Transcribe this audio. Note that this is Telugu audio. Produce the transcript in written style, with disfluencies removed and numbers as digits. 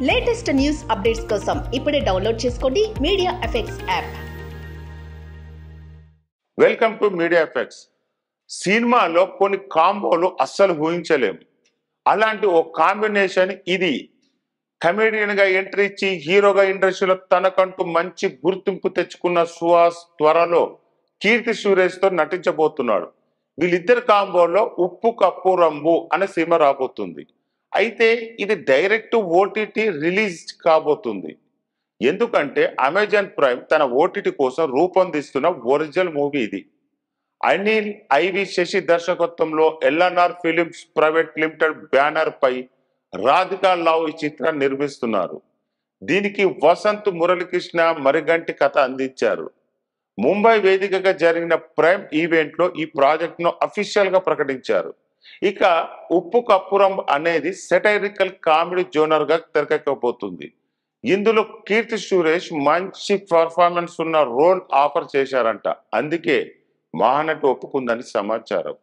లేటెస్ట్ న్యూస్ అప్డేట్స్ కోసం ఇప్పుడే డౌన్లోడ్ చేసుకోండి media effects app. Welcome to media effects. సినిమాలో కొన్ని కాంబోలు అస్సలు ఊహించలేము. అలాంటి ఓ కాంబినేషన్ ఇది. కమెడియన్ గా ఎంట్రీ ఇచ్చి హీరోగా ఇండస్ట్రీలో తనకంటూ మంచి గుర్తింపు తెచ్చుకున్న సుహాస్ త్వరలో కీర్తి సురేష్ తో నటించబోతున్నాడు. వీళ్ళిద్దరి కాంబోలో ఉప్పు కప్పు రంబు అనే సినిమా రాబోతుంది. అయితే ఇది డైరెక్ట్ ఓటీటీ రిలీజ్ కాబోతుంది. ఎందుకంటే అమెజాన్ ప్రైమ్ తన ఓటీటీ కోసం రూపొందిస్తున్న ఒరిజినల్ మూవీ ఇది. అనిల్ ఐవి శశి దర్శకత్వంలో LNR films private limited banner పై రాధికా లావ్ ఈ చిత్రాన్ని నిర్మిస్తున్నారు. దీనికి వసంత్ మురళీకృష్ణ మరిగంటి కథ అందించారు. ముంబై వేదికగా జరిగిన ప్రైమ్ ఈవెంట్ లో ఈ ప్రాజెక్ట్ ను అఫీషియల్ గా ప్రకటించారు. ఇక ఉప్పు కప్పురం అనేది సెటైరికల్ కామెడీ జోనర్ గా తెరకెక్కబోతుంది. ఇందులో కీర్తి సురేష్ మంచి పర్ఫార్మెన్స్ ఉన్న రోల్ ఆఫర్ చేశారంట. అందుకే మహానటి ఒప్పుకుందని సమాచారం.